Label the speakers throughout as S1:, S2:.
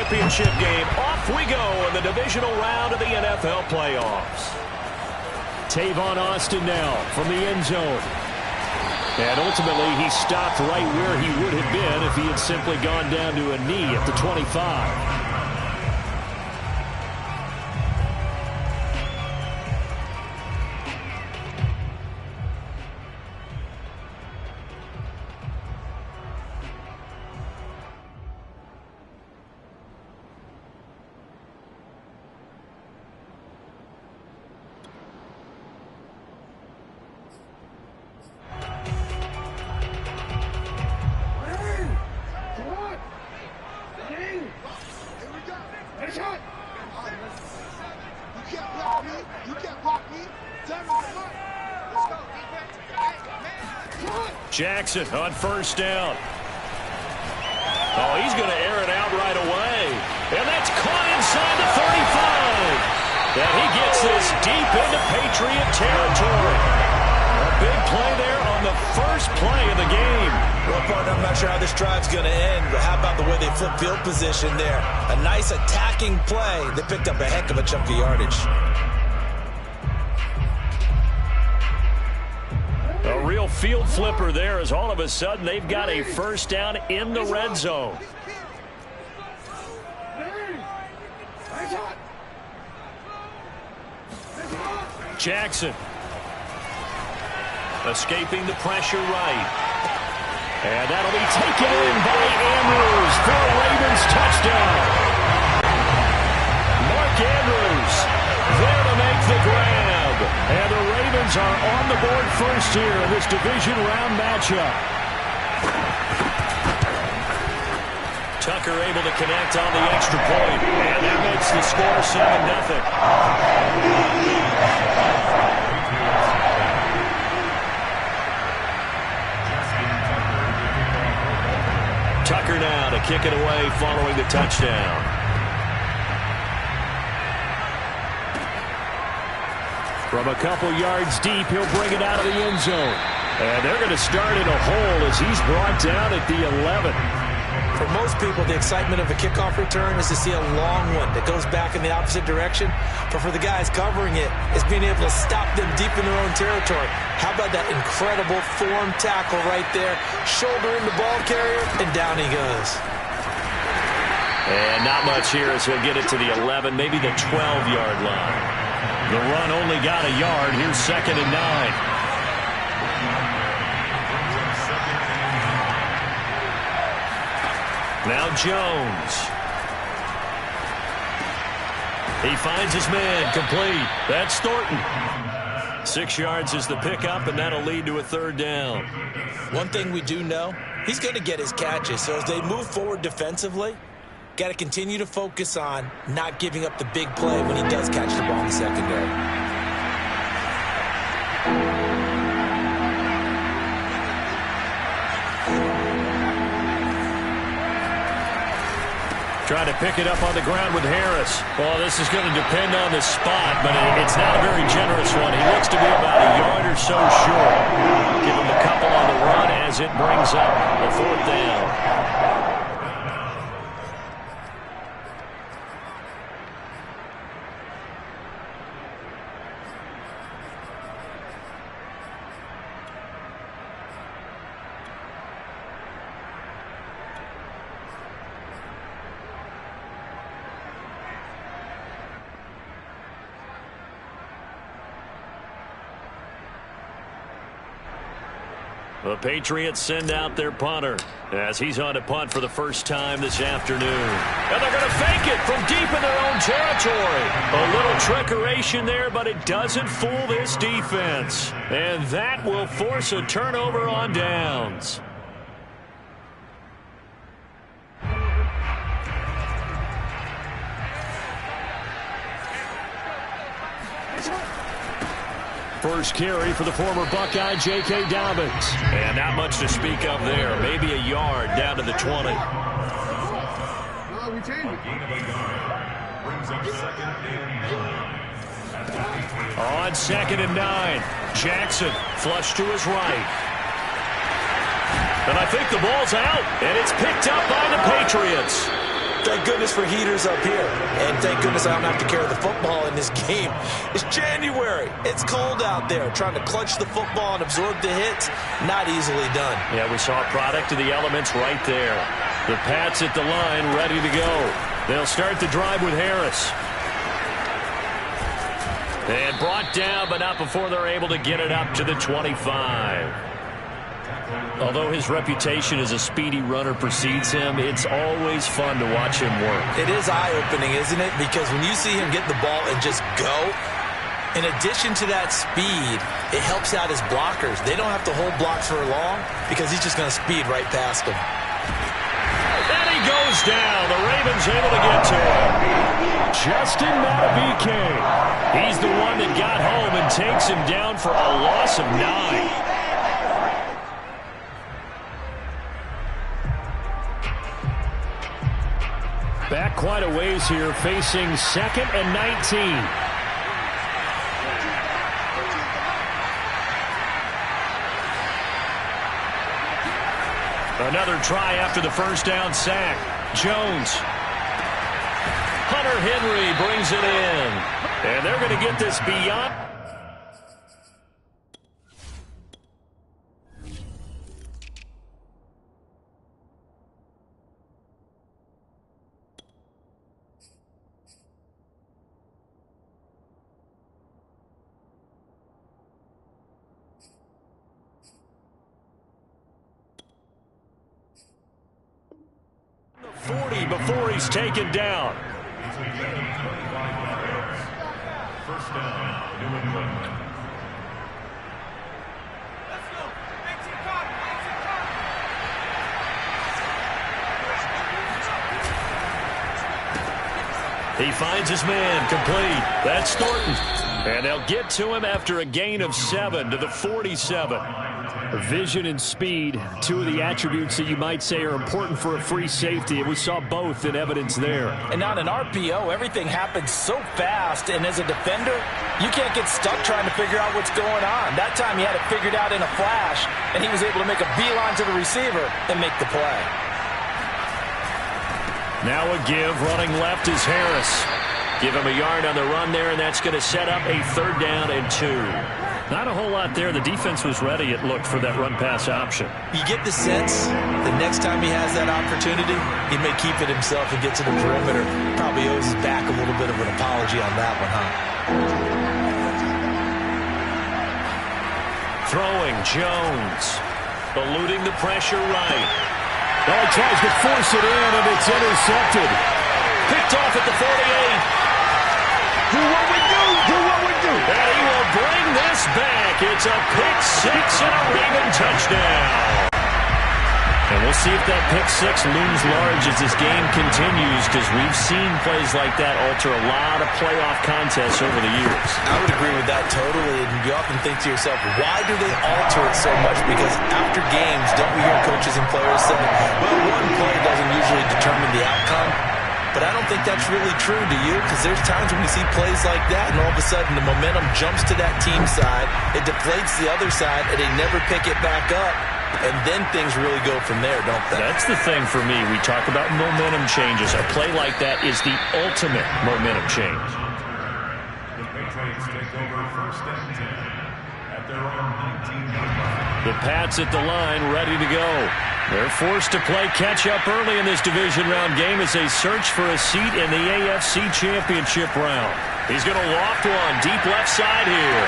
S1: championship game. Off we go in the divisional round of the NFL playoffs.
S2: Tavon Austin now from the end zone. And ultimately, he stopped right where he would have been if he had simply gone down to a knee at the 25. Jackson on first down. Oh, he's going to air it out right away. And that's caught inside the 35. And he gets this deep into Patriot territory. A big play there on the first play of the game.
S3: Well, partner, I'm not sure how this drive's going to end, but how about the way they flip field position there? A nice attacking play. They picked up a heck of a chunk of yardage.
S2: A real field flipper there as all of a sudden they've got a first down in the red zone. Jackson escaping the pressure right. And that'll be taken in by Andrews for a Ravens touchdown. Mark Andrews there to make the grab. And the Ravens are on the board first here in this division round matchup. Tucker able to connect on the extra point. And that makes the score 7-0. Tucker now to kick it away following the touchdown. From a couple yards deep, he'll bring it out of the end zone. And they're going to start in a hole as he's brought down at the 11.
S3: For most people, the excitement of a kickoff return is to see a long one that goes back in the opposite direction. But for the guys covering it, it's being able to stop them deep in their own territory. How about that incredible form tackle right there? Shoulder in the ball carrier, and down he goes.
S2: And not much here as he'll get it to the 11, maybe the 12-yard line. The run only got a yard. Here's 2nd and 9. Now Jones. He finds his man complete. That's Thornton. 6 yards is the pickup, and that'll lead to a 3rd down.
S3: One thing we do know, he's going to get his catches. So as they move forward defensively, got to continue to focus on not giving up the big play when he does catch the ball in the secondary.
S2: Trying to pick it up on the ground with Harris. Well, this is going to depend on the spot, but it's not a very generous one. He looks to be about a yard or so short. Give him a couple on the run as it brings up the 4th down. The Patriots send out their punter as he's on to punt for the first time this afternoon. And they're going to fake it from deep in their own territory. A little trickeration there, but it doesn't fool this defense. And that will force a turnover on downs. First carry for the former Buckeye, J.K. Dobbins. And not much to speak of there. Maybe a yard down to the 20. On 2nd and 9. Jackson flush to his right. And I think the ball's out. And it's picked up by the Patriots.
S3: Thank goodness for heaters up here. And thank goodness I don't have to carry the football in this game. It's January. It's cold out there. Trying to clutch the football and absorb the hits, not easily done.
S2: Yeah, we saw a product of the elements right there. The Pats at the line, ready to go. They'll start the drive with Harris. And brought down, but not before they're able to get it up to the 25. Although his reputation as a speedy runner precedes him, it's always fun to watch him work.
S3: It is eye-opening, isn't it? Because when you see him get the ball and just go, in addition to that speed, it helps out his blockers. They don't have to hold blocks for long because he's just going to speed right past them.
S2: And he goes down. The Ravens able to get to him. Justin Madubuike. He's the one that got home and takes him down for a loss of 9. Back quite a ways here, facing 2nd and 19. Another try after the first down sack. Jones. Hunter Henry brings it in. And they're going to get this beyond. Before he's taken down.
S4: First down, New England.
S2: He finds his man, complete. That's Thornton. And they'll get to him after a gain of 7 to the 47. Vision and speed, two of the attributes that you might say are important for a free safety, and we saw both in evidence there.
S3: And on an RPO, everything happens so fast, and as a defender, you can't get stuck trying to figure out what's going on. That time he had it figured out in a flash, and he was able to make a beeline to the receiver and make the play.
S2: Now a give, running left is Harris. Give him a yard on the run there, and that's going to set up a 3rd down and 2. Not a whole lot there. The defense was ready, it looked, for that run-pass option.
S3: You get the sense the next time he has that opportunity, he may keep it himself and get to the perimeter. Probably owes his back a little bit of an apology on that one, huh?
S2: Throwing, Jones. Eluding the pressure right. Oh, he tries to force it in, and it's intercepted. Picked off at the 48.
S1: Do what we do! Do what we do!
S2: And he will bring this back. It's a pick 6 and a Raven touchdown. And we'll see if that pick 6 looms large as this game continues, because we've seen plays like that alter a lot of playoff contests over the years.
S3: I would agree with that totally. And you often think to yourself, why do they alter it so much? Because after games, don't we hear coaches and players say, well, one play doesn't usually determine the outcome? But I don't think that's really true, do you? Because there's times when we see plays like that, and all of a sudden the momentum jumps to that team side, it deflates the other side, and they never pick it back up. And then things really go from there, don't they?
S2: That's the thing for me. We talk about momentum changes. A play like that is the ultimate momentum change.
S4: The Patriots take over 1st and 10 at their own 19-yard line.
S2: The Pats at the line, ready to go. They're forced to play catch-up early in this division round game as they search for a seat in the AFC Championship round. He's going to loft one deep left side here.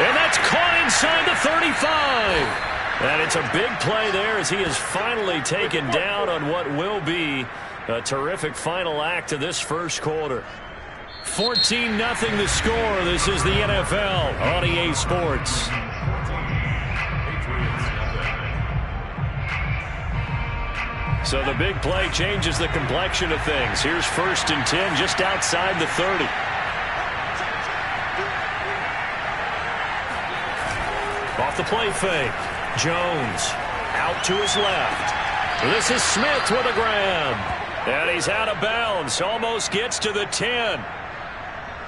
S2: And that's caught inside the 35. And it's a big play there as he is finally taken down on what will be a terrific final act of this first quarter. 14-0 the score. This is the NFL on EA Sports. So the big play changes the complexion of things. Here's 1st and 10 just outside the 30. Off the play fake. Jones out to his left. This is Smith with a grab. And he's out of bounds. Almost gets to the 10.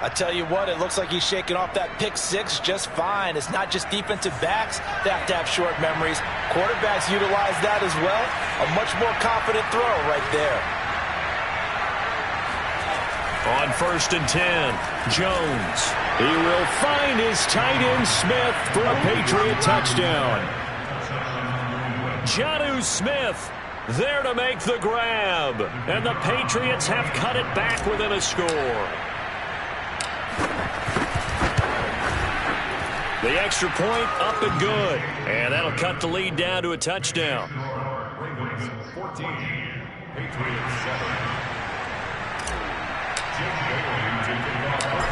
S3: I tell you what, it looks like he's shaking off that pick 6 just fine. It's not just defensive backs that have to have short memories. Quarterbacks utilize that as well. A much more confident throw right there.
S2: On 1st and 10, Jones. He will find his tight end Smith for a Patriot touchdown. Jonnu Smith there to make the grab. And the Patriots have cut it back within a score. The extra point up and good. And that'll cut the lead down to a touchdown.
S4: Ravens 14, Patriots 7.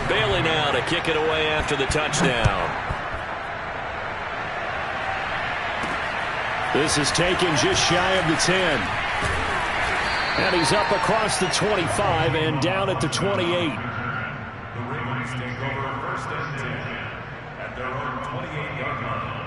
S2: Bailey now to kick it away after the touchdown. This is taken just shy of the 10. And he's up across the 25 and down at the 28.
S4: The Ravens take over 1st and 10 at their own 28-yard line.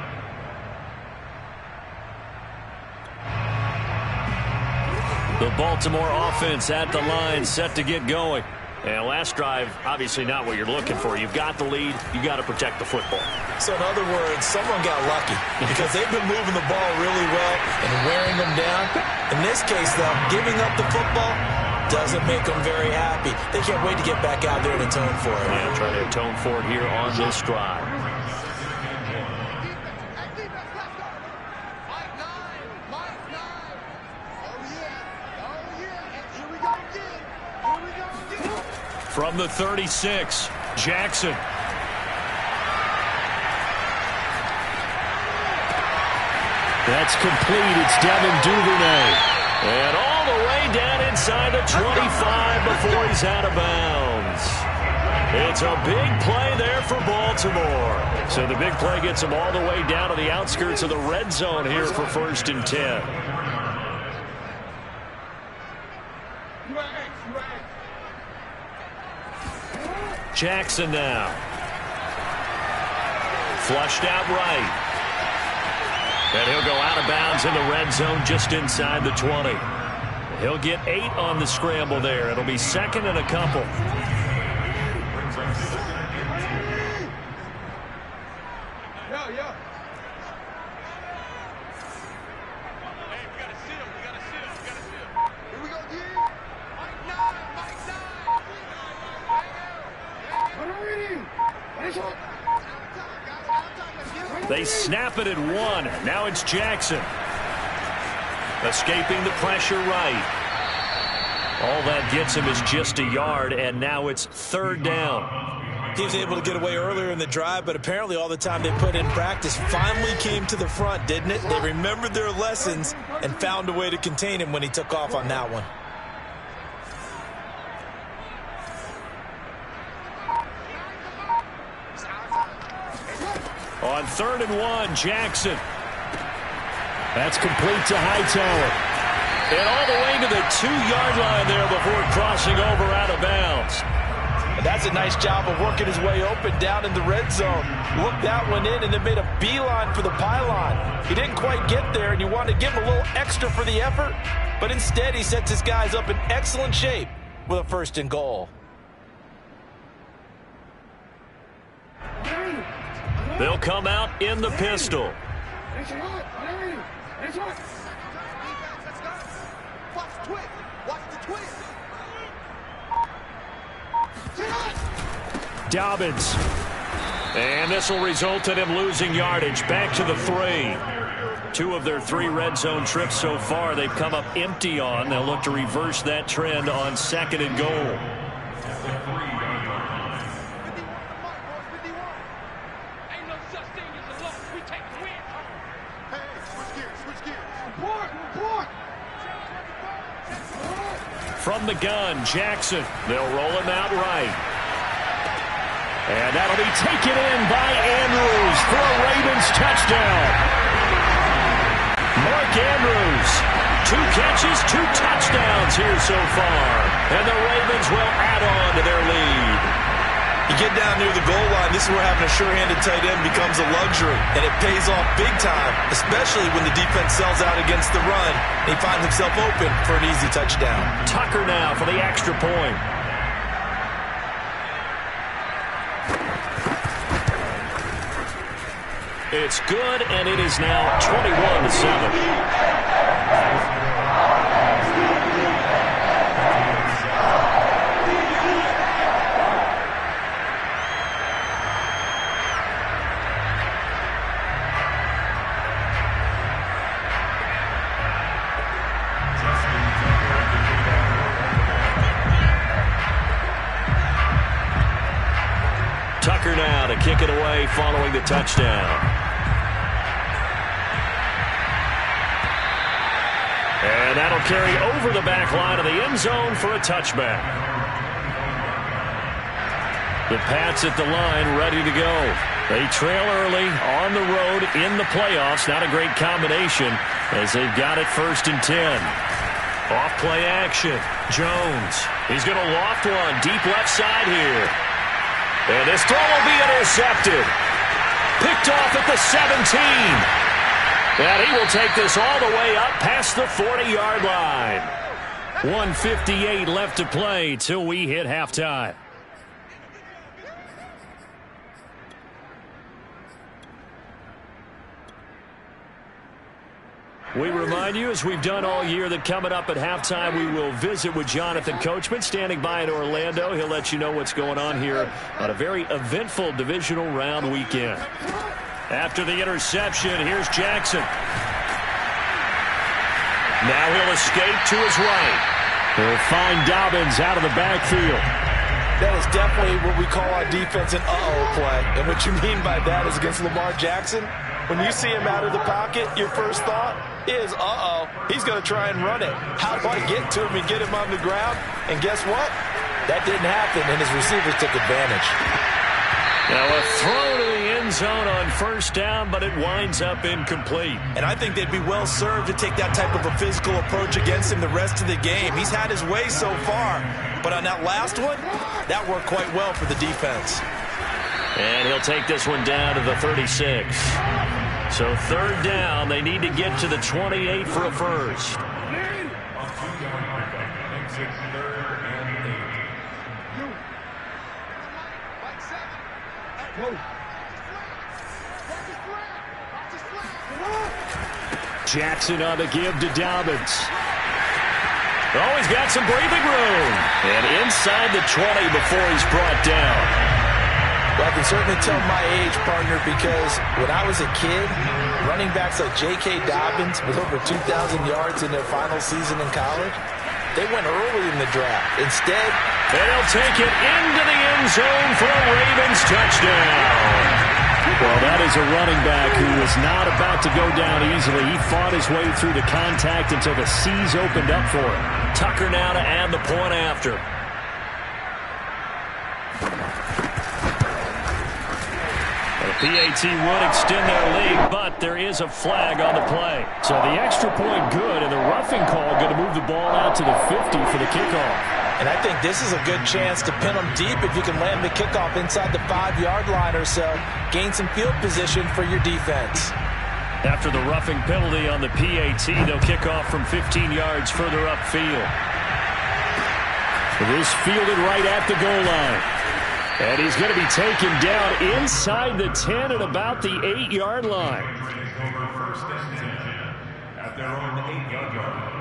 S2: The Baltimore offense at the line, set to get going. And last drive, obviously not what you're looking for. You've got the lead. You've got to protect the football.
S3: So in other words, someone got lucky because they've been moving the ball really well and wearing them down. In this case, though, giving up the football doesn't make them very happy. They can't wait to get back out there and atone for it.
S2: Yeah, trying to atone for it here on this drive. From the 36, Jackson. That's complete. It's Devin Duvernay. And all the way down inside the 25 before he's out of bounds. It's a big play there for Baltimore. So the big play gets him all the way down to the outskirts of the red zone here for 1st and 10. Jackson now. Flushed out right. And he'll go out of bounds in the red zone just inside the 20. He'll get 8 on the scramble there. It'll be 2nd and a couple. They snap it at 1. Now it's Jackson. Escaping the pressure right. All that gets him is just a yard, and now it's 3rd down.
S3: He was able to get away earlier in the drive, but apparently all the time they put in practice finally came to the front, didn't it? They remembered their lessons and found a way to contain him when he took off on that one.
S2: On 3rd and 1, Jackson. That's complete to Hightower. And all the way to the 2-yard line there before crossing over out of bounds.
S3: And that's a nice job of working his way open down in the red zone. Looked that one in and then made a beeline for the pylon. He didn't quite get there, and you wanted to give him a little extra for the effort. But instead, he sets his guys up in excellent shape with a 1st and goal.
S2: They'll come out in the pistol. Dobbins. And this will result in him losing yardage. Back to the 3. 2 of their 3 red zone trips so far they've come up empty on. They'll look to reverse that trend on 2nd and goal. From the gun, Jackson. They'll roll him out right. And that'll be taken in by Andrews for a Ravens touchdown. Mark Andrews, 2 catches, 2 touchdowns here so far. And the Ravens will add on to their lead.
S3: You get down near the goal line, this is where having a sure-handed tight end becomes a luxury, and it pays off big time, especially when the defense sells out against the run, and he finds himself open for an easy touchdown.
S2: Tucker now for the extra point. It's good, and it is now 21-7.
S1: following the touchdown. And that'll carry over the back line of the end zone for a touchback. The Pats at the line ready to go. They trail early on the road in the playoffs. Not a great combination as they've got it 1st and 10. Off play action. Jones. He's going to loft one deep left side here. And this throw will be intercepted. Picked off at the 17. And he will take this all the way up past the 40-yard line. 1:58 left to play till we hit halftime. We remind you, as we've done all year, that coming up at halftime, we will visit with Jonathan Coachman, standing by in Orlando. He'll let you know what's going on here on a very eventful divisional round weekend. After the interception, here's Jackson. Now he'll escape to his right. He'll find Dobbins out of the backfield.
S3: That is definitely what we call our defense an uh-oh play. And what you mean by that is against Lamar Jackson, when you see him out of the pocket, your first thought is, uh-oh, he's going to try and run it. How do I get to him and get him on the ground? And guess what? That didn't happen, and his receivers took advantage.
S1: Now a throw to the end zone on 1st down, but it winds up incomplete.
S3: And I think they'd be well served to take that type of a physical approach against him the rest of the game. He's had his way so far, but on that last one, that worked quite well for the defense.
S1: And he'll take this one down to the 36. So 3rd down, they need to get to the 28 for a first. Jackson on the give to Dobbins. Oh, he's got some breathing room. And inside the 20 before he's brought down.
S3: Well, I can certainly tell my age, partner, because when I was a kid, running backs like J.K. Dobbins with over 2,000 yards in their final season in college, they went early in the draft. Instead,
S1: they'll take it into the end zone for a Ravens touchdown. Well, that is a running back who was not about to go down easily. He fought his way through the contact until the seas opened up for him. Tucker now to add the point after. The PAT would extend their lead, but there is a flag on the play. So the extra point good, and the roughing call going to move the ball out to the 50 for the kickoff.
S3: And I think this is a good chance to pin them deep if you can land the kickoff inside the 5-yard line or so. Gain some field position for your defense.
S1: After the roughing penalty on the PAT, they'll kick off from 15 yards further upfield. This fielded right at the goal line. And he's going to be taken down inside the 10 at about the 8-yard line.
S4: First and 10 at their own 8-yard line.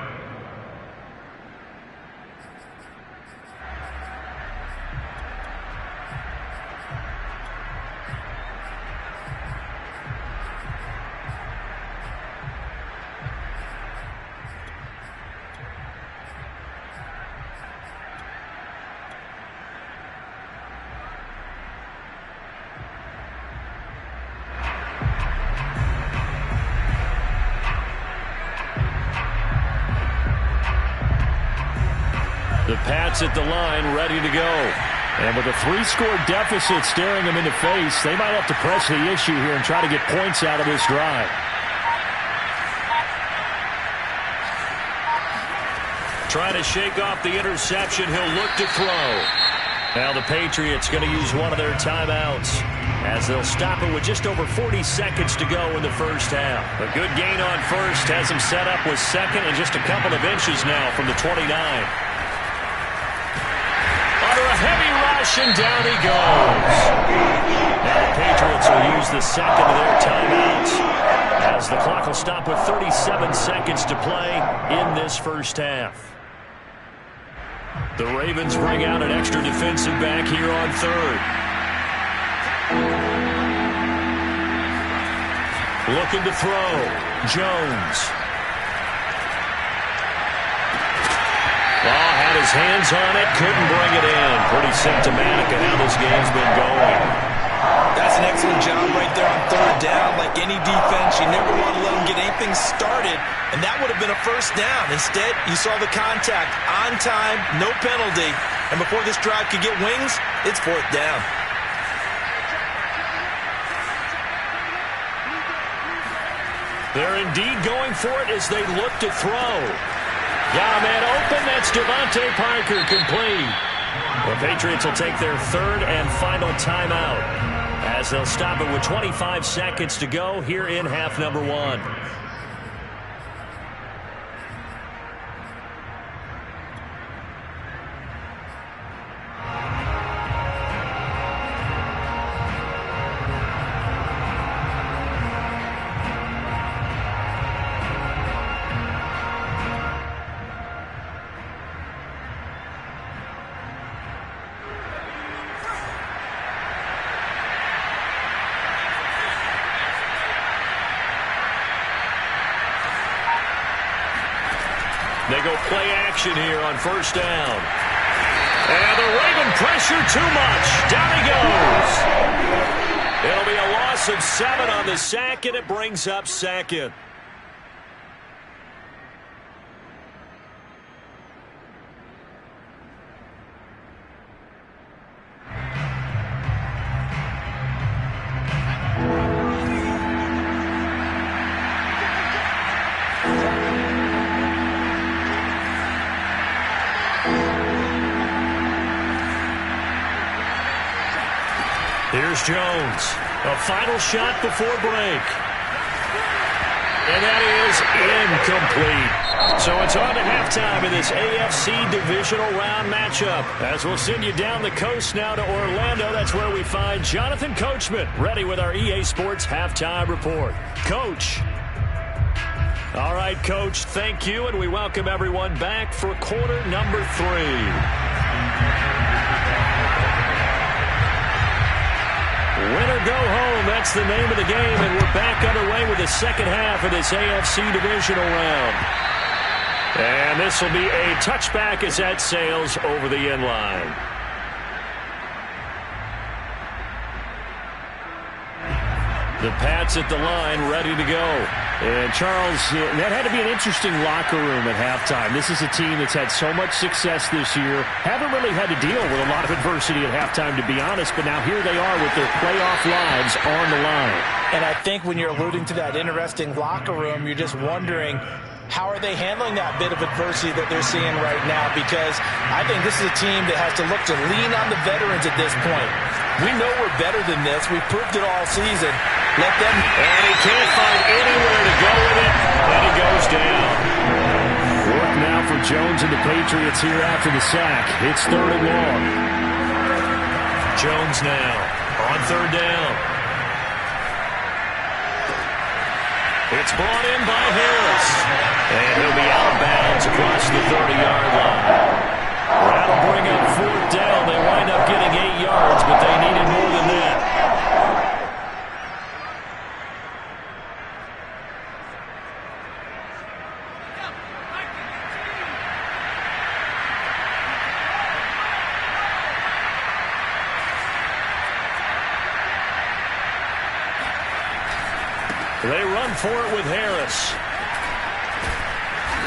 S1: The Pats at the line, ready to go. And with a 3-score deficit staring them in the face, they might have to press the issue here and try to get points out of this drive. Trying to shake off the interception, he'll look to throw. Now the Patriots going to use one of their timeouts as they'll stop it with just over 40 seconds to go in the first half. A good gain on first has him set up with second and just a couple of inches now from the 29. Under a heavy rush, and down he goes. Now the Patriots will use the second of their timeouts as the clock will stop with 37 seconds to play in this first half. The Ravens bring out an extra defensive back here on third. Looking to throw. Jones. Oh, had his hands on it, couldn't bring it in. Pretty symptomatic of how this game's been going.
S3: That's an excellent job right there on third down. Like any defense, you never want to let them get anything started, and that would have been a first down. Instead, you saw the contact on time, no penalty, and before this drive could get wings, it's fourth down.
S1: They're indeed going for it as they look to throw. Got a man open. That's Devontae Parker, complete. The Patriots will take their third and final timeout as they'll stop it with 25 seconds to go here in half number 1. They go play action here on first down. And the Raven pressure too much. Down he goes. It'll be a loss of 7 on the sack, and it brings up second. Here's Jones. A final shot before break. And that is incomplete. So it's on to halftime in this AFC divisional round matchup. As we'll send you down the coast now to Orlando. That's where we find Jonathan Coachman ready with our EA Sports halftime report. Coach. All right, Coach, thank you, and we welcome everyone back for quarter number 3. Win or go home, that's the name of the game, and we're back underway with the second half of this AFC divisional round. And this will be a touchback as that sails over the end line. The Pats at the line, ready to go. And, Charles, that had to be an interesting locker room at halftime. This is a team that's had so much success this year. Haven't really had to deal with a lot of adversity at halftime, to be honest. But now here they are with their playoff lives on the line.
S3: And I think when you're alluding to that interesting locker room, you're just wondering, how are they handling that bit of adversity that they're seeing right now? Because I think this is a team that has to look to lean on the veterans at this point. We know we're better than this. We've proved it all season. Let them.
S1: And he can't find anywhere to go with it. And he goes down. Work now for Jones and the Patriots here after the sack. It's third and long. Jones now on third down. It's brought in by Harris. And he'll be out of bounds across the 30-yard line. That'll bring up fourth down. They wind up getting 8 yards, but they needed more than that. They run for it with Harris.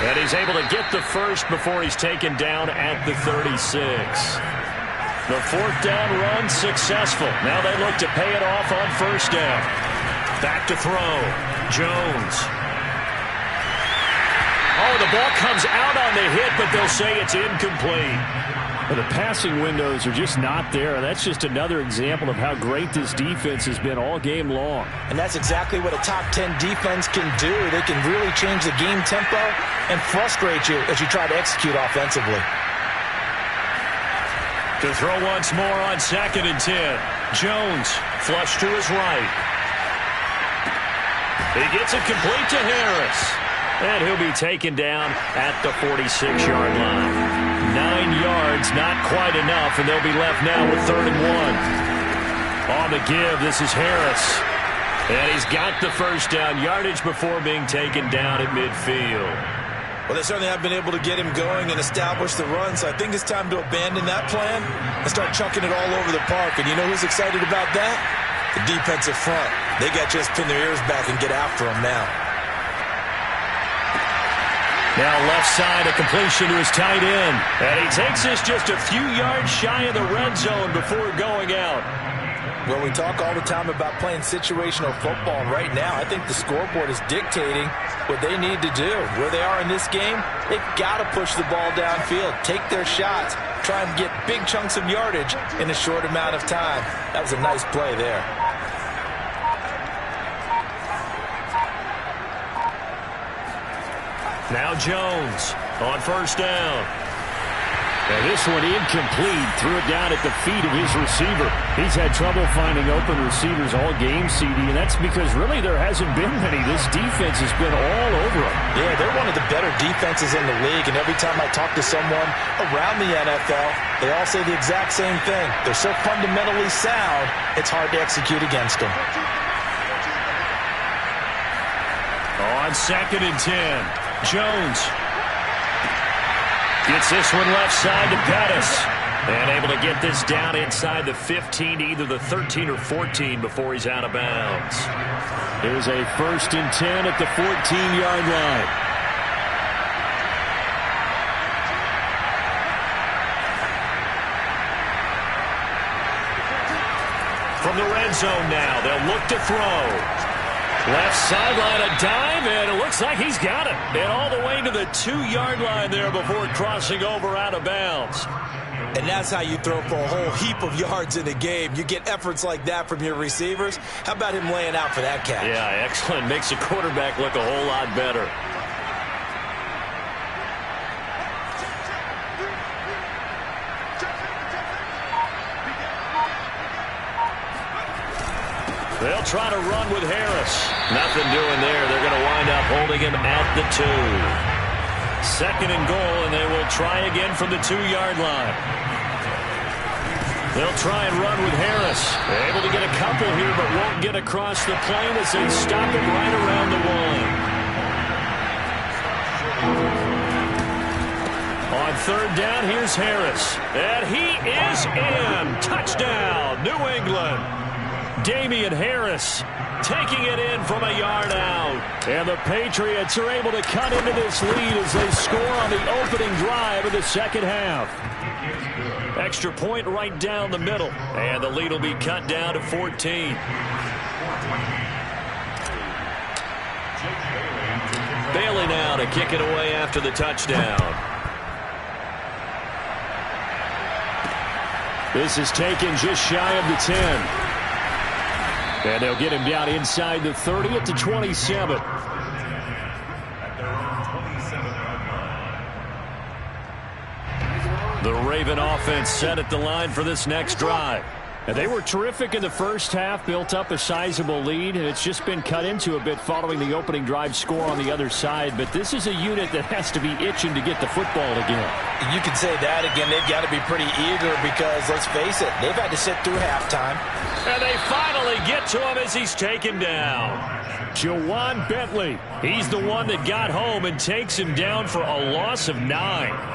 S1: And he's able to get the first before he's taken down at the 36. The fourth down run successful. Now they look to pay it off on first down. Back to throw. Jones. Oh, the ball comes out on the hit, but they'll say it's incomplete. Well, the passing windows are just not there. That's just another example of how great this defense has been all game long.
S3: And that's exactly what a top 10 defense can do. They can really change the game tempo and frustrate you as you try to execute offensively.
S1: To throw once more on 2nd and 10. Jones flush to his right. He gets it complete to Harris. And he'll be taken down at the 46-yard line. 9 yards, not quite enough, and they'll be left now with 3rd and 1. On the give, this is Harris. And he's got the first down yardage before being taken down at midfield.
S3: Well, they certainly have been able to get him going and establish the run, so I think it's time to abandon that plan and start chucking it all over the park. And you know who's excited about that? The defensive front, they got to just pin their ears back and get after him now.
S1: Now left side, a completion to his tight end. And he takes this just a few yards shy of the red zone before going out.
S3: Well, we talk all the time about playing situational football, and right now I think the scoreboard is dictating what they need to do. Where they are in this game, they've got to push the ball downfield, take their shots, try and get big chunks of yardage in a short amount of time. That was a nice play there.
S1: Now Jones on first down. And this one incomplete. Threw it down at the feet of his receiver. He's had trouble finding open receivers all game, CD, and that's because really there hasn't been many. This defense has been all over them.
S3: Yeah, they're one of the better defenses in the league, and every time I talk to someone around the NFL, they all say the exact same thing. They're so fundamentally sound, it's hard to execute against them.
S1: On 2nd and 10, Jones gets this one left side to Pettis. And able to get this down inside the 15, either the 13 or 14 before he's out of bounds. Here's a 1st and 10 at the 14-yard line. From the red zone now, they'll look to throw. Left sideline, a dive, and it looks like he's got it. And all the way to the 2-yard line there before crossing over out of bounds.
S3: And that's how you throw for a whole heap of yards in a game. You get efforts like that from your receivers. How about him laying out for that catch?
S1: Yeah, excellent. Makes the quarterback look a whole lot better. They'll try to run with Harris. Nothing doing there. They're going to wind up holding him at the 2. 2nd and goal, and they will try again from the 2-yard line. They'll try and run with Harris. They're able to get a couple here, but won't get across the plane as they stop him right around the 1. On 3rd down, here's Harris. And he is in. Touchdown, New England. Damian Harris taking it in from a yard out. And the Patriots are able to cut into this lead as they score on the opening drive of the second half. Extra point right down the middle. And the lead will be cut down to 14. Bailey now to kick it away after the touchdown. This is taken just shy of the 10. And they'll get him down inside the 30 at the 27. The Raven offense set at the line for this next drive. And they were terrific in the first half, built up a sizable lead, and it's just been cut into a bit following the opening drive score on the other side. But this is a unit that has to be itching to get the football again.
S3: You can say that again. They've got to be pretty eager because, let's face it, they've had to sit through halftime.
S1: And they finally get to him as he's taken down. Jawan Bentley, he's the one that got home and takes him down for a loss of 9.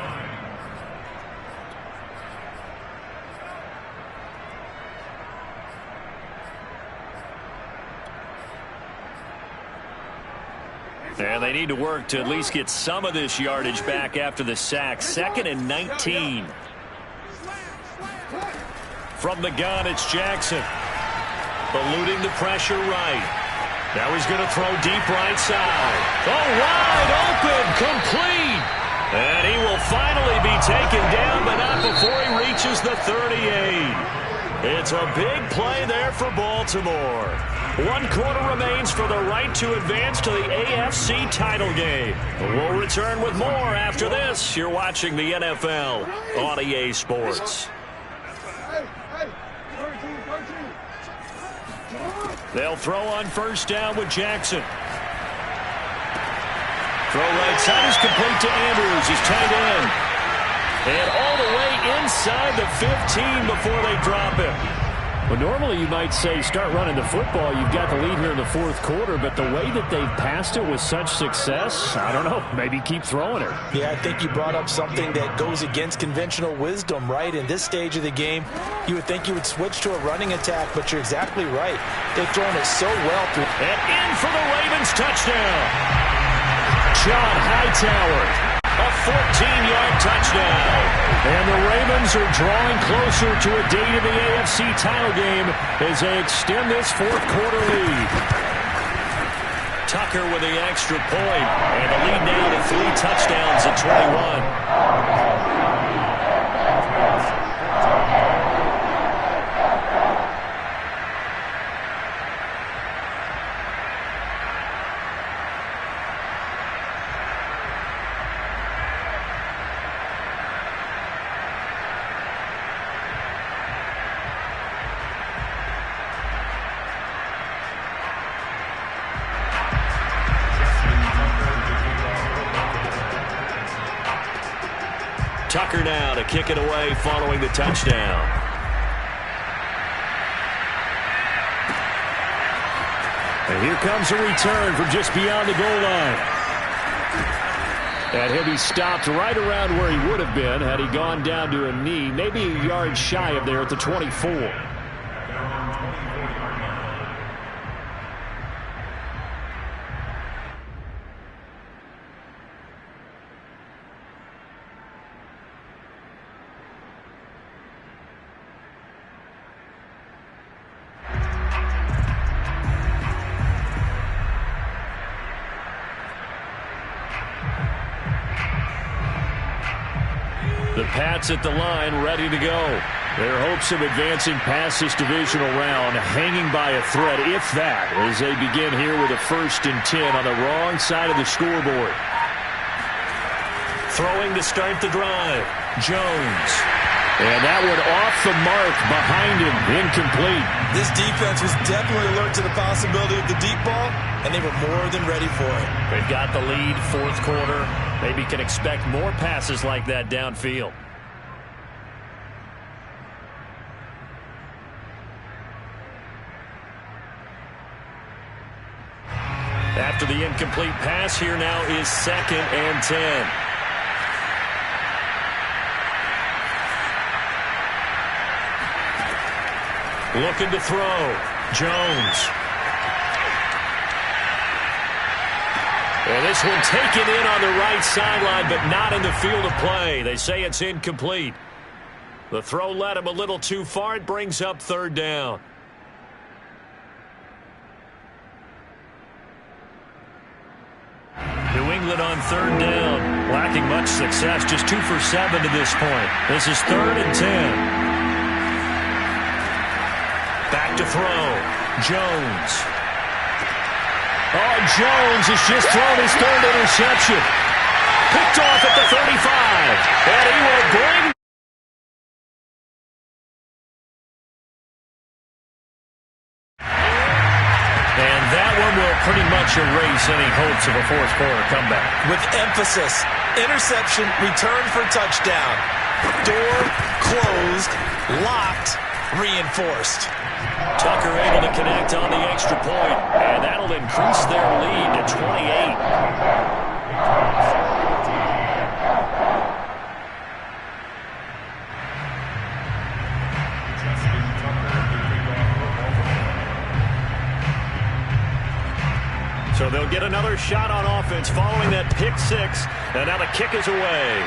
S1: And they need to work to at least get some of this yardage back after the sack. 2nd and 19. From the gun, it's Jackson. Eluding the pressure right. Now he's going to throw deep right side. Oh, wide open, complete. And he will finally be taken down, but not before he reaches the 38. It's a big play there for Baltimore. 1 quarter remains for the right to advance to the AFC title game. We'll return with more after this. You're watching the NFL on EA Sports. They'll throw on first down with Jackson. Throw right side is complete to Andrews, his tight end. And all the way inside the 15 before they drop him. Well, normally you might say start running the football. You've got the lead here in the fourth quarter, but the way that they've passed it with such success, I don't know, maybe keep throwing it.
S3: Yeah, I think you brought up something that goes against conventional wisdom, right? In this stage of the game, you would think you would switch to a running attack, but you're exactly right. They've thrown it so well.
S1: And in for the Ravens touchdown. John Hightower. A 14-yard touchdown. And the Ravens are drawing closer to a date in the AFC title game as they extend this fourth quarter lead. Tucker with the extra point, and the lead now to 3 touchdowns at 21. Tucker now to kick it away following the touchdown. And here comes a return from just beyond the goal line. And he'll be stopped right around where he would have been had he gone down to a knee, maybe a yard shy of there at the 24. The Pats at the line, ready to go. Their hopes of advancing past this divisional round hanging by a thread, if that, as they begin here with a 1st and 10 on the wrong side of the scoreboard. Throwing to start the drive, Jones. And that one off the mark behind him, incomplete.
S3: This defense was definitely alert to the possibility of the deep ball, and they were more than ready for it.
S1: They've got the lead, fourth quarter. Maybe can expect more passes like that downfield. After the incomplete pass, here now is 2nd and 10. Looking to throw. Jones. And this one taken in on the right sideline, but not in the field of play. They say it's incomplete. The throw led him a little too far. It brings up 3rd down. New England on 3rd down. Lacking much success. Just 2 for 7 to this point. This is 3rd and 10. Back to throw. Jones. Oh, Jones has just thrown his 3rd interception. Picked off at the 35. And he will bring. And that one will pretty much erase any hopes of a fourth quarter comeback.
S3: With emphasis, interception, return for touchdown. Door closed, locked, reinforced.
S1: Tucker able to connect on the extra point, and that'll increase their lead to 28. So they'll get another shot on offense following that pick 6, and now the kick is away.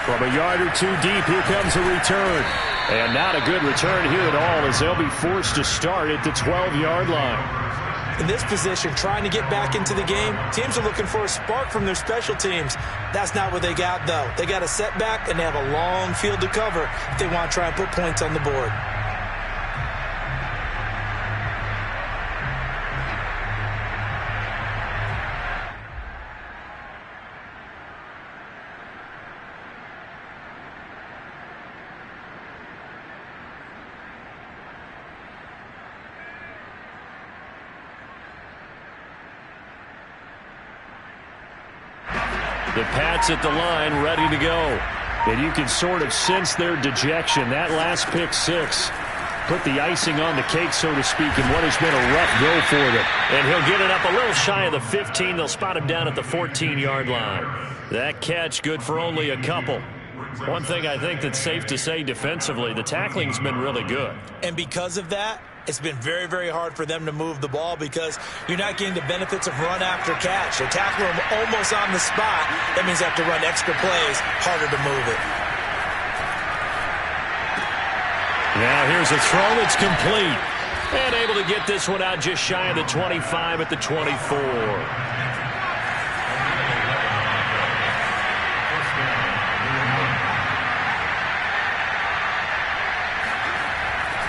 S1: From a yard or 2 deep, here comes a return. And not a good return here at all, as they'll be forced to start at the 12-yard line.
S3: In this position, trying to get back into the game, teams are looking for a spark from their special teams. That's not what they got, though. They got a setback, and they have a long field to cover if they want to try and put points on the board.
S1: The Pats at the line, ready to go. And you can sort of sense their dejection. That last pick six put the icing on the cake, so to speak, in what has been a rough go for them.
S2: And he'll get it up a little shy of the 15. They'll spot him down at the 14-yard line. That catch good for only a couple. One thing I think that's safe to say defensively, the tackling's been really good.
S3: And because of that, it's been very, very hard for them to move the ball because you're not getting the benefits of run after catch. They tackle them almost on the spot. That means they have to run extra plays, harder to move it.
S2: Now here's a throw that's complete. And able to get this one out just shy of the 25 at the 24.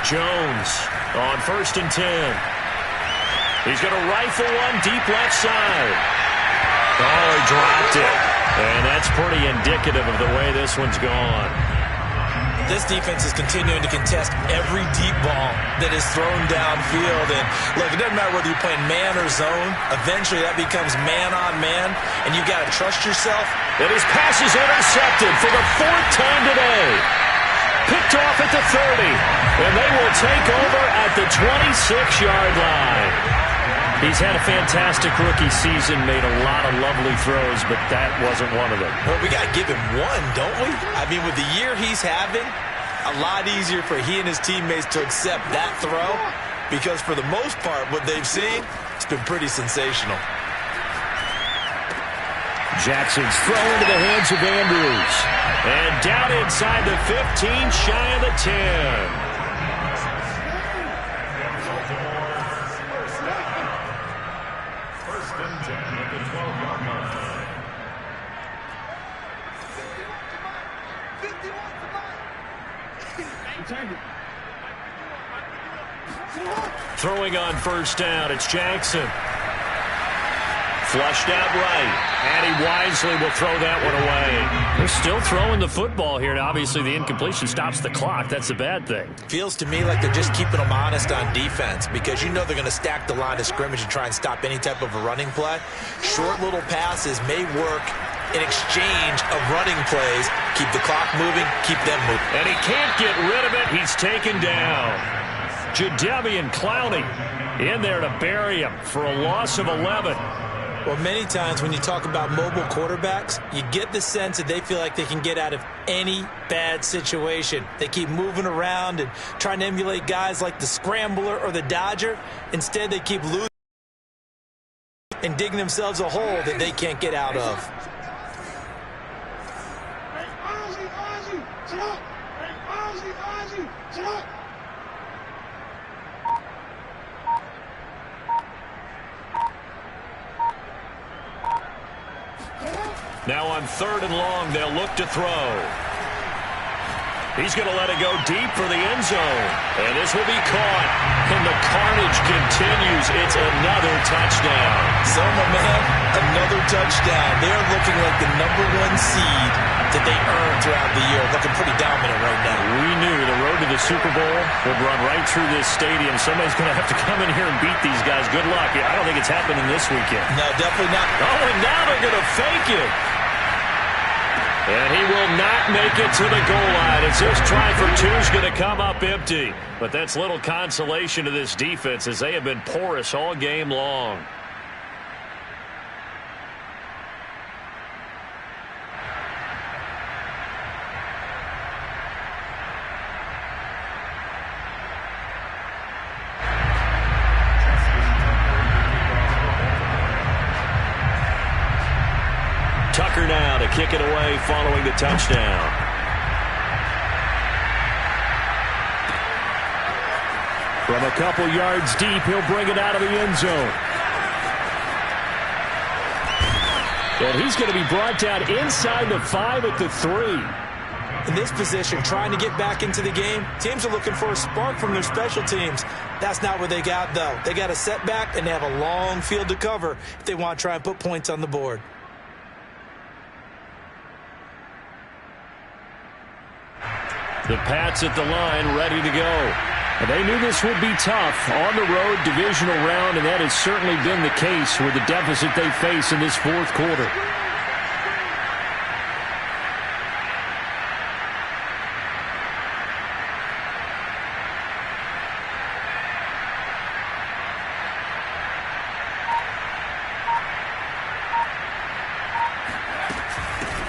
S2: Jones on 1st and 10. He's going to rifle one deep left side. Oh, he dropped it. And that's pretty indicative of the way this one's gone.
S3: This defense is continuing to contest every deep ball that is thrown downfield. And look, it doesn't matter whether you're playing man or zone. Eventually that becomes man on man, and you've got to trust yourself.
S2: And his pass is intercepted for the 4th time today. Picked off at the 30, and they will take over at the 26-yard line. He's had a fantastic rookie season, made a lot of lovely throws, but that wasn't one of them.
S3: Well, we got to give him one, don't we? I mean, with the year he's having, a lot easier for he and his teammates to accept that throw because for the most part, what they've seen, it's been pretty sensational.
S2: Jackson's throw into the hands of Andrews. And down inside the 15, shy of the 10. Throwing on 1st down, it's Jackson. Flushed out right, and he wisely will throw that one away. They're still throwing the football here, and obviously the incompletion stops the clock. That's a bad thing.
S3: Feels to me like they're just keeping them honest on defense because you know they're going to stack the line of scrimmage and try and stop any type of a running play. Short little passes may work in exchange of running plays. Keep the clock moving, keep them moving.
S2: And he can't get rid of it. He's taken down. Jadeveon Clowney in there to bury him for a loss of 11.
S3: Well, many times when you talk about mobile quarterbacks, you get the sense that they feel like they can get out of any bad situation. They keep moving around and trying to emulate guys like the Scrambler or the Dodger. Instead, they keep losing and digging themselves a hole that they can't get out of.
S2: Now on 3rd and long, they'll look to throw. He's going to let it go deep for the end zone. And this will be caught. And the carnage continues. It's another touchdown.
S3: Selma, man, another touchdown. They're looking like the #1 seed that they earned throughout the year. Looking pretty dominant right now.
S2: We knew the road to the Super Bowl would run right through this stadium. Somebody's going to have to come in here and beat these guys. Good luck. I don't think it's happening this weekend.
S3: No, definitely not.
S2: Oh, and now they're going to fake it. And he will not make it to the goal line as this try for 2 is going to come up empty. But that's little consolation to this defense as they have been porous all game long. Tucker now to kick it away following the touchdown. From a couple yards deep, he'll bring it out of the end zone. And he's going to be brought down inside the 5 at the 3.
S3: In this position, trying to get back into the game, teams are looking for a spark from their special teams. That's not what they got, though. They got a setback, and they have a long field to cover if they want to try and put points on the board.
S2: The Pats at the line, ready to go.
S1: And they knew this would be tough on the road divisional round, and that has certainly been the case with the deficit they face in this 4th quarter.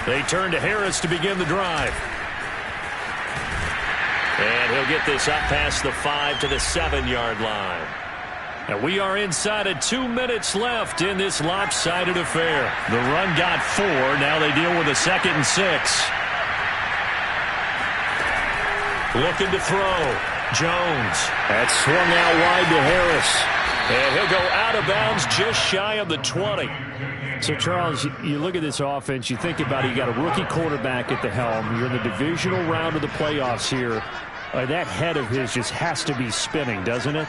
S1: They turn to Harris to begin the drive. And he'll get this up past the 5 to the 7-yard line. And we are inside of 2 minutes left in this lopsided affair. The run got 4. Now they deal with a 2nd and 6. Looking to throw. Jones. That's swung out wide to Harris. And he'll go out of bounds just shy of the 20.
S2: So, Charles, you look at this offense, you think about it, you got a rookie quarterback at the helm. You're in the divisional round of the playoffs here. That head of his just has to be spinning, doesn't it?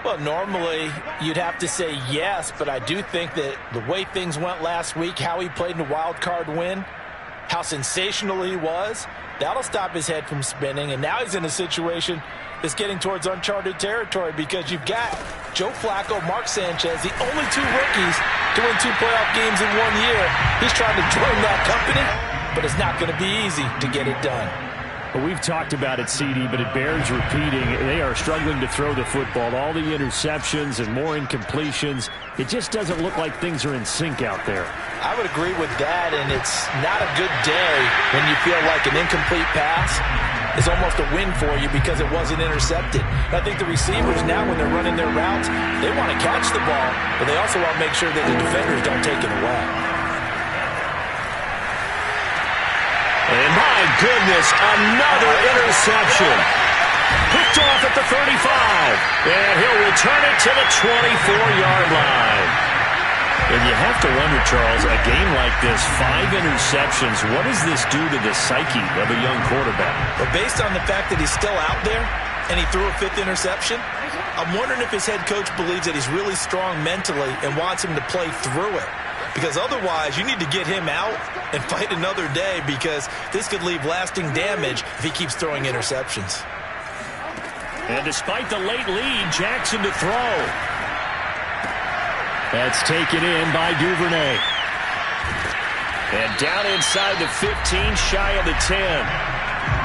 S3: Well, normally you'd have to say yes, but I do think that the way things went last week, how he played in the wild card win, how sensational he was, that'll stop his head from spinning. And now he's in a situation that's getting towards uncharted territory because you've got Joe Flacco, Mark Sanchez, the only 2 rookies to win 2 playoff games in 1 year. He's trying to join that company, but it's not going to be easy to get it done.
S2: Well, we've talked about it, CD, but it bears repeating. They are struggling to throw the football. All the interceptions and more incompletions. It just doesn't look like things are in sync out there.
S3: I would agree with that, and it's not a good day when you feel like an incomplete pass is almost a win for you because it wasn't intercepted. I think the receivers now, when they're running their routes, they want to catch the ball, but they also want to make sure that the defenders don't take it away.
S1: And my goodness, another interception. Picked off at the 35. And he'll return it to the 24-yard line. And you have to wonder, Charles, a game like this, 5 interceptions, what does this do to the psyche of a young quarterback?
S3: But based on the fact that he's still out there and he threw a 5th interception, I'm wondering if his head coach believes that he's really strong mentally and wants him to play through it. Because otherwise, you need to get him out and fight another day because this could leave lasting damage if he keeps throwing interceptions.
S1: And despite the late lead, Jackson to throw.
S2: That's taken in by Duvernay.
S1: And down inside the 15, shy of the 10.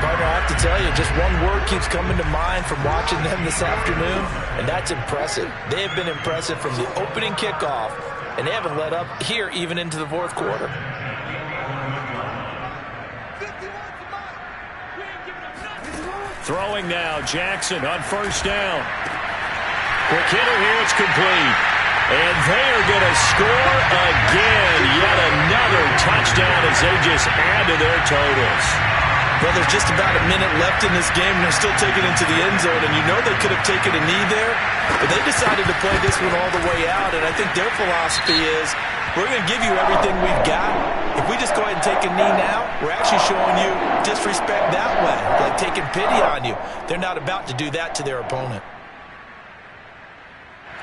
S3: Partner, I have to tell you, just one word keeps coming to mind from watching them this afternoon, and that's impressive. They have been impressive from the opening kickoff, and they haven't let up here even into the 4th quarter.
S1: Throwing now, Jackson on 1st down. Quick hitter here, it's complete. And they are going to score again. Yet another touchdown as they just add to their totals.
S3: Well, there's just about a minute left in this game, and they're still taking it into the end zone. And you know they could have taken a knee there, but they decided to play this one all the way out. And I think their philosophy is, we're going to give you everything we've got. If we just go ahead and take a knee now, we're actually showing you disrespect that way, like taking pity on you. They're not about to do that to their opponent.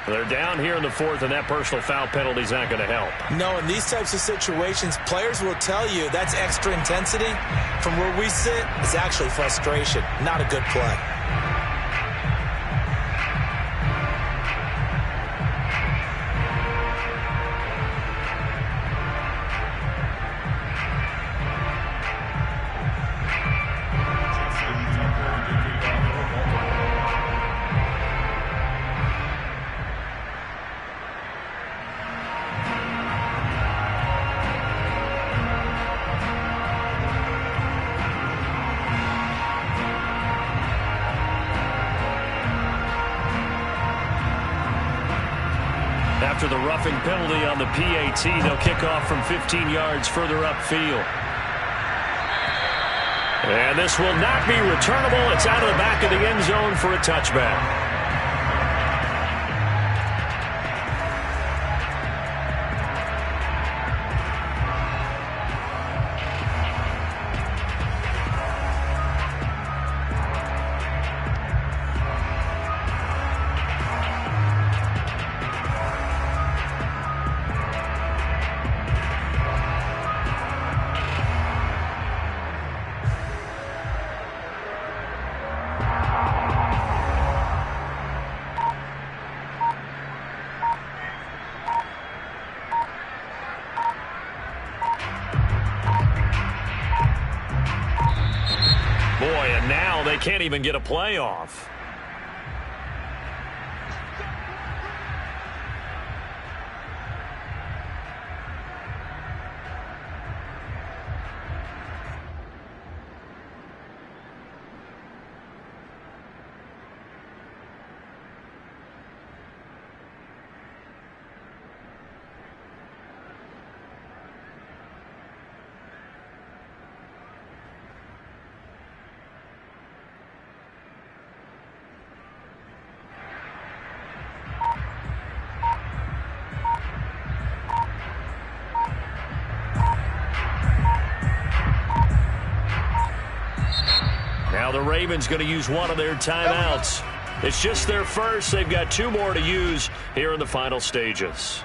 S1: They're down here in the 4th, and that personal foul penalty is not going to help.
S3: No, in these types of situations, players will tell you that's extra intensity. From where we sit, it's actually frustration, not a good play.
S1: After the roughing penalty on the PAT, they'll kick off from 15 yards further upfield. And this will not be returnable. It's out of the back of the end zone for a touchback. Boy, and now they can't even get a playoff. Now the Ravens going to use one of their timeouts. It's just their first. They've got 2 more to use here in the final stages.